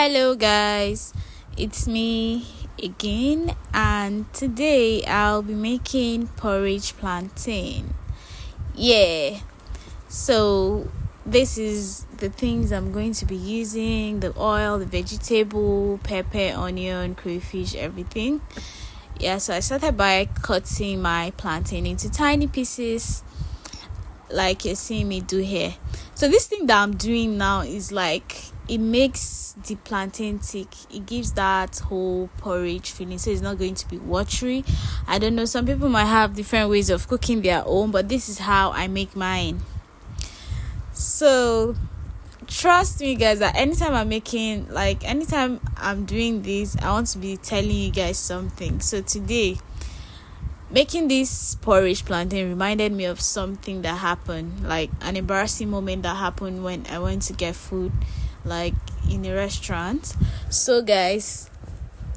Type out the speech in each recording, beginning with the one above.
Hello, guys, it's me again, and today I'll be making porridge plantain. Yeah, so this is the things I'm going to be using: the oil, the vegetable, pepper, onion, crayfish, everything. Yeah, so I started by cutting my plantain into tiny pieces, like you're seeing me do here. So this thing that I'm doing now is like it makes the plantain thick. It gives that whole porridge feeling, so it's not going to be watery. I don't know, some people might have different ways of cooking their own, but this is how I make mine. So trust me, guys, that anytime I'm doing this, I want to be telling you guys something. So today, making this porridge plantain reminded me of something that happened, like an embarrassing moment that happened when I went to get food, like in a restaurant. So guys,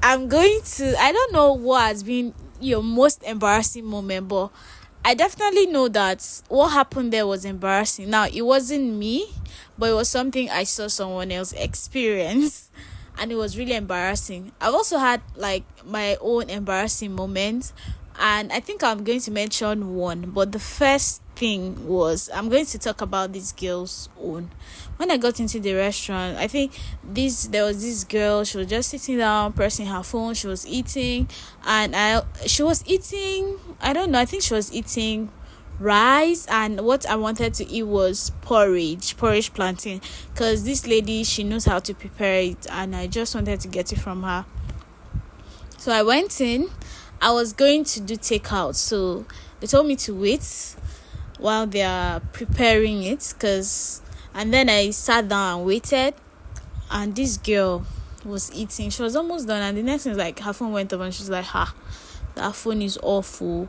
I don't know what has been your most embarrassing moment, but I definitely know that what happened there was embarrassing. Now, it wasn't me, but it was something I saw someone else experience, and it was really embarrassing. I've also had like my own embarrassing moments, and I think I'm going to mention one. But the first thing was, I'm going to talk about this girl's own. When I got into the restaurant, I think there was this girl. She was just sitting down, pressing her phone. She was eating, and she was eating. I don't know. I think she was eating rice, and what I wanted to eat was porridge plantain, because this lady, she knows how to prepare it, and I just wanted to get it from her. So I went in. I was going to do takeout, so they told me to wait while they are preparing it, and then I sat down and waited, and this girl was eating. She was almost done, and the next thing is like her phone went off, and she's like, that phone is awful.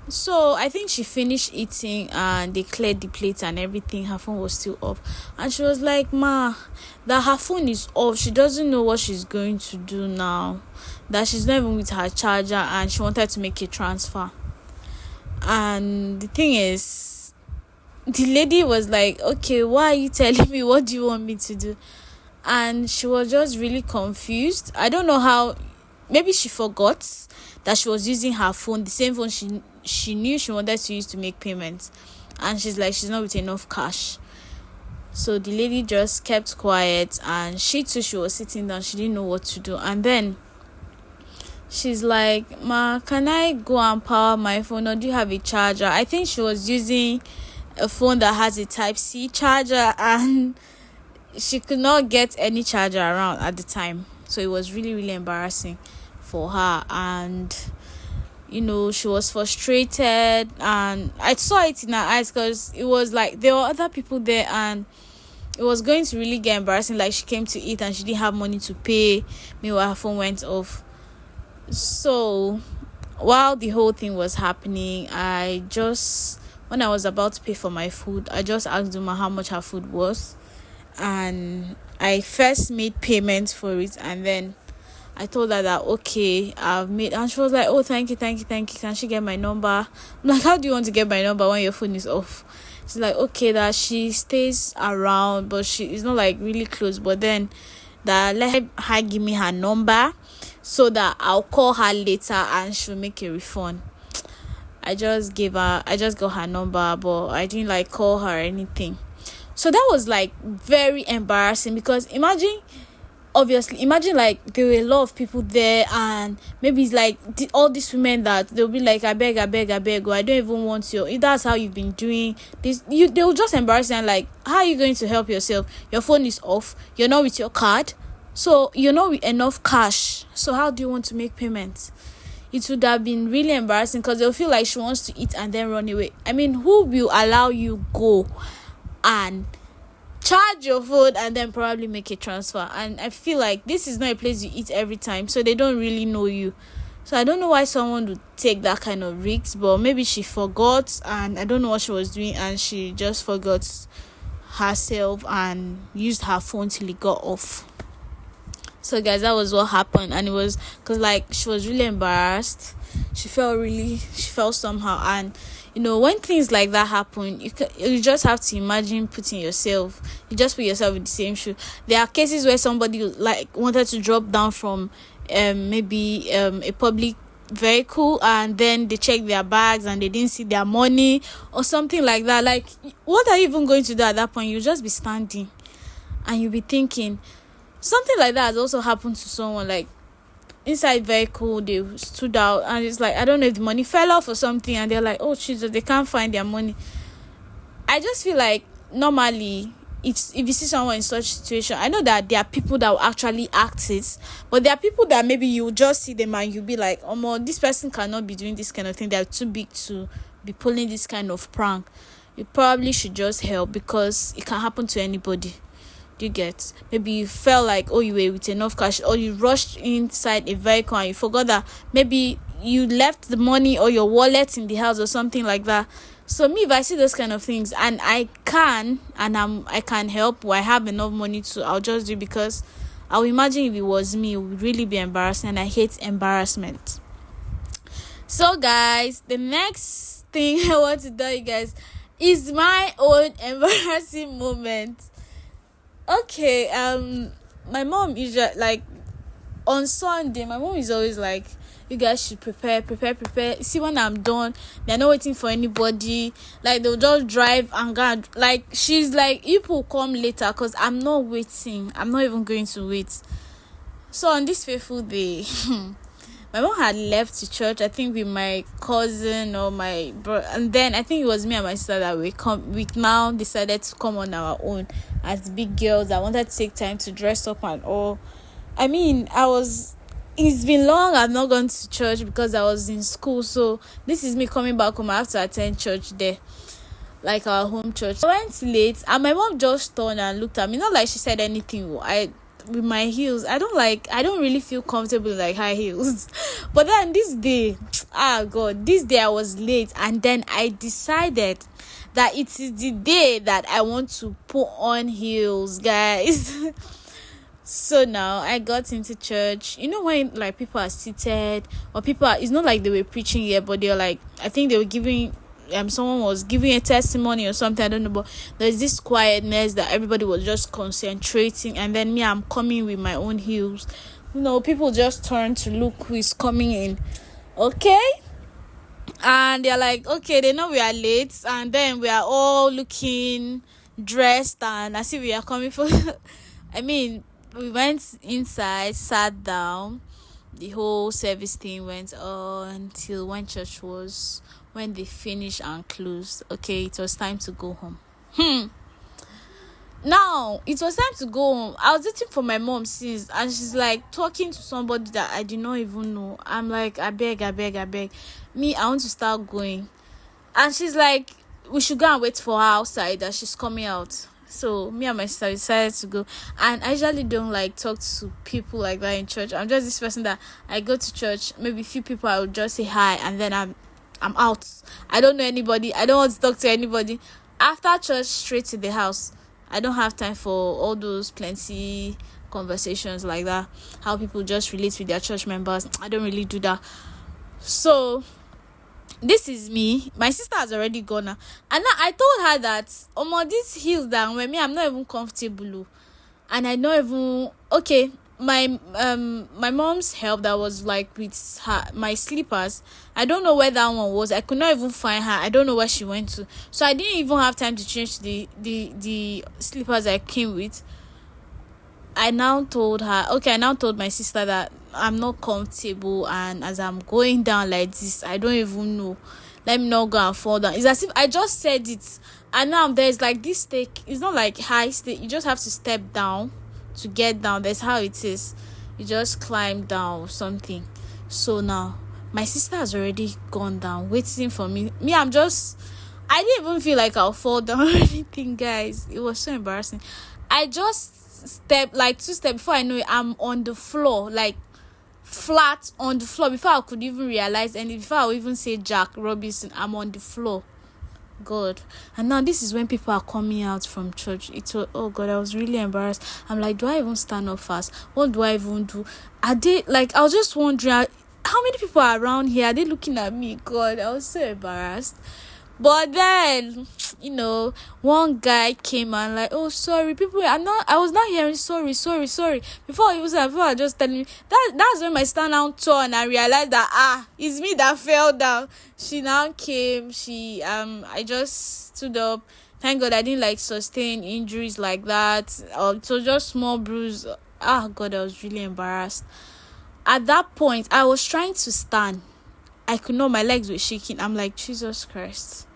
So I think she finished eating and they cleared the plate and everything. Her phone was still off, and she was like, that her phone is off. She doesn't know what she's going to do now, that she's not even with her charger, and she wanted to make a transfer. And the thing is, the lady was like, okay, why are you telling me? What do you want me to do? And she was just really confused. I don't know how. Maybe she forgot that she was using her phone, the same phone she knew she wanted to use to make payments, and she's like, she's not with enough cash. So the lady just kept quiet, and she too, she was sitting down. She didn't know what to do. And then she's like, can I go and power my phone, or do you have a charger? I think she was using a phone that has a Type-C charger, and she could not get any charger around at the time. So it was really, really embarrassing for her. And she was frustrated, and I saw it in her eyes, because it was like there were other people there, and it was going to really get embarrassing. Like, she came to eat and she didn't have money to pay. Meanwhile, her phone went off. So while the whole thing was happening, when I was about to pay for my food, I just asked Uma how much her food was, and I first made payment for it, and then I told her that, okay, I've made, and she was like, oh, thank you. Can she get my number? I'm like, how do you want to get my number when your phone is off? She's like, okay, that she stays around, but she is not like really close, but then that let her give me her number so that I'll call her later and she'll make a refund. I just got her number, but I didn't like call her or anything. So that was like very embarrassing, because imagine like there were a lot of people there, and maybe it's like all these women that they'll be like, I beg, or I don't even want you. If that's how you've been doing this, they'll just embarrass you, and like, how are you going to help yourself? Your phone is off, you're not with your card, so you're not with enough cash, so how do you want to make payments? It would have been really embarrassing, because they'll feel like she wants to eat and then run away. I mean, who will allow you go and charge your phone and then probably make a transfer? And I feel like this is not a place you eat every time, so they don't really know you. So I don't know why someone would take that kind of risk, but maybe she forgot, and I don't know what she was doing, and she just forgot herself and used her phone till it got off. So guys, that was what happened, and it was because like she was really embarrassed. She felt somehow, and when things like that happen, you just have to imagine putting yourself. You just put yourself in the same shoe. There are cases where somebody like wanted to drop down from maybe a public vehicle, and then they check their bags and they didn't see their money or something like that. Like, what are you even going to do at that point? You'll just be standing and you'll be thinking. Something like that has also happened to someone, like inside vehicle they stood out, and it's like, I don't know if the money fell off or something, and they're like, oh Jesus, they can't find their money. I just feel like normally if you see someone in such situation, I know that there are people that will actually act it, but there are people that maybe you just see them and you'll be like, oh, this person cannot be doing this kind of thing. They're too big to be pulling this kind of prank. You probably should just help, because it can happen to anybody. Do you get? Maybe you felt like, you were with enough cash, or you rushed inside a vehicle and you forgot that maybe you left the money or your wallet in the house or something like that. So me, if I see those kind of things and I can help, or I have enough money to, I'll just do it, because I'll imagine if it was me, it would really be embarrassing, and I hate embarrassment. So guys, the next thing I want to tell you guys is my own embarrassing moment. Okay, my mom usually, like, on Sunday, my mom is always like, you guys should prepare. See, when I'm done, they're not waiting for anybody. Like, they'll just drive and go. Like, she's like, you will come later, because I'm not waiting. I'm not even going to wait. So on this fateful day, my mom had left to church, I think with my cousin or my brother, and then I think it was me and my sister that we now decided to come on our own as big girls. I wanted to take time to dress up and all. I mean, it's been long I've not gone to church because I was in school, so this is me coming back home. I have to attend church there, like our home church. I went late, and my mom just turned and looked at me, not like she said anything. With my heels, I don't really feel comfortable in like high heels. But then this day I was late, and then I decided that it is the day that I want to put on heels, guys. So now I got into church. When like people are seated, or it's not like they were preaching yet, but they're like, I think they were giving someone was giving a testimony or something, I don't know, but there's this quietness that everybody was just concentrating, and then me, I'm coming with my own heels. People just turn to look who is coming in, okay, and they're like, okay, they know we are late, and then we are all looking dressed and as if we are coming for I mean, we went inside, sat down, the whole service thing went on until when they finished and closed. Okay, it was time to go home. Now it was time to go home. I was waiting for my mom since, and she's like talking to somebody that I did not even know. I'm like, I beg. Me, I want to start going, and she's like, we should go and wait for her outside, that she's coming out. So me and my sister decided to go, and I usually don't like talk to people like that in church. I'm just this person that I go to church, maybe a few people, I would just say hi, and then I'm out. I don't know anybody. I don't want to talk to anybody. After church, straight to the house. I don't have time for all those plenty conversations like that. How people just relate with their church members. I don't really do that. So this is me. My sister has already gone now. And now I told her that these heels down with me, I'm not even comfortable. And I don't even my mom's help that was like with my slippers. I don't know where that one was. I could not even find her. I don't know where she went to. So I didn't even have time to change the slippers I came with. I now told my sister that I'm not comfortable, and as I'm going down like this, I don't even know. Let me not go and fall down. It's as if I just said it, and now there's like this stake. It's not like high stake. You just have to step down to get down. That's how it is. You just climb down or something. So now my sister has already gone down waiting for me. I didn't even feel like I'll fall down or anything, guys. It was so embarrassing. I just stepped like 2 steps. Before I know it, I'm on the floor, like flat on the floor. Before I could even realize, and before I would even say Jack Robinson, I'm on the floor. God. And now this is when people are coming out from church. It was, oh God, I was really embarrassed. I'm like, do I even stand up fast? What do I even do? Are they, like, I was just wondering, how many people are around here? Are they looking at me? God, I was so embarrassed. But then, one guy came and like, oh, sorry, people, I was not hearing sorry. Before he was like, people are just telling me that's when my stand out turned and I realized that it's me that fell down. She now came, I just stood up. Thank God I didn't like sustain injuries like that. So just small bruise. God, I was really embarrassed. At that point, I was trying to stand. I could know my legs were shaking. I'm like, Jesus Christ.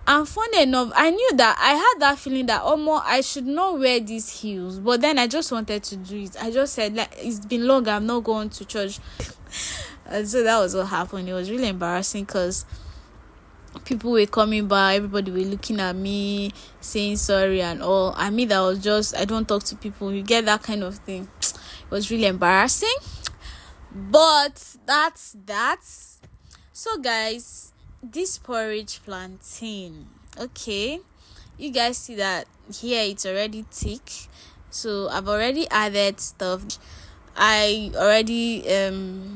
And funny enough, I knew that I had that feeling that I should not wear these heels. But then I just wanted to do it. I just said, like, it's been long, I'm not going to church. And so that was what happened. It was really embarrassing because people were coming by, everybody were looking at me, saying sorry and all. I mean, that was just, I don't talk to people. You get that kind of thing. It was really embarrassing. But that's that. So guys, this porridge plantain, okay, you guys see that here it's already thick. So I've already added stuff. I already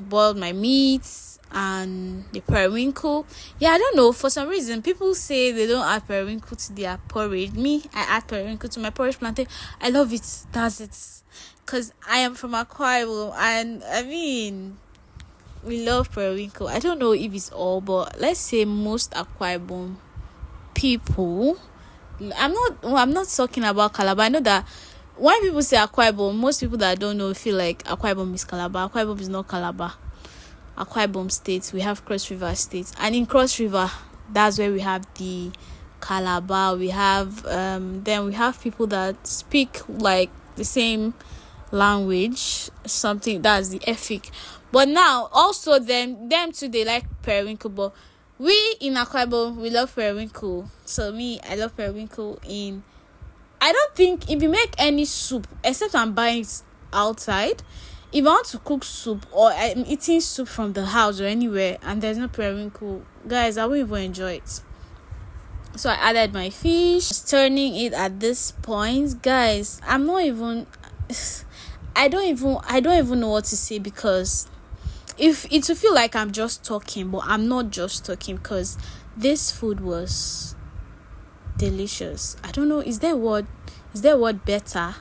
boiled my meat and the periwinkle. I don't know, for some reason people say they don't add periwinkle to their porridge. Me, I add periwinkle to my porridge plantain. I love it. That's it. Because I am from Akwa Ibom, and I mean, we love periwinkle. I don't know if it's all, but let's say most Akwa Ibom people. I'm not talking about Calabar. I know that when people say Akwa Ibom, most people that don't know feel like Akwa Ibom is Calabar. Akwa Ibom is not Calabar. Akwa Ibom State, we have Cross River State, and in Cross River, that's where we have the Calabar. We have then we have people that speak like the same language, something that's the Efik. But now also them too, they like periwinkle. But we in Akwa Ibom, we love periwinkle. So me, I love periwinkle. I don't think if you make any soup, except I'm buying it outside, if I want to cook soup or I'm eating soup from the house or anywhere and there's no periwinkle, guys, I won't even enjoy it. So I added my fish, turning it at this point. Guys, I'm not even I don't even know what to say, because if it will feel like I'm just talking, but I'm not just talking, because this food was delicious. I don't know, is there a word better?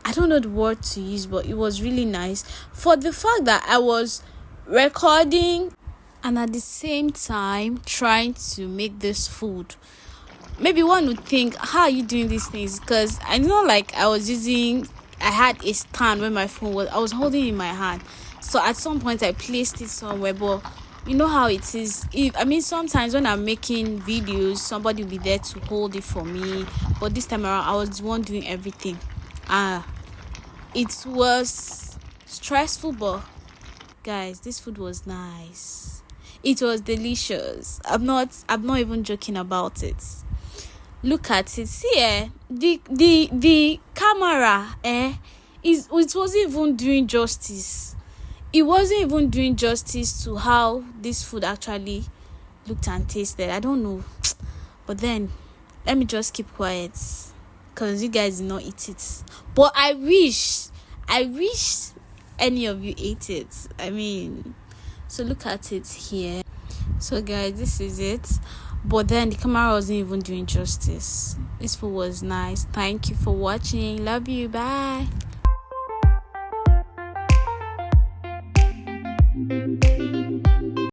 I don't know the word to use, but it was really nice. For the fact that I was recording and at the same time trying to make this food, maybe one would think, how are you doing these things? Because I know, like, I had a stand where my phone was. I was holding it in my hand. So at some point I placed it somewhere, but you know how it is. Sometimes when I'm making videos, somebody will be there to hold it for me. But this time around, I was the one doing everything. It was stressful, but guys, this food was nice. It was delicious. I'm not even joking about it. Look at it. See, the camera, it wasn't even doing justice. It wasn't even doing justice to how this food actually looked and tasted. I don't know. But then, let me just keep quiet, because you guys did not eat it. But I wish any of you ate it. So look at it here. So guys, this is it. But then the camera wasn't even doing justice. This food was nice. Thank you for watching. Love you. Bye.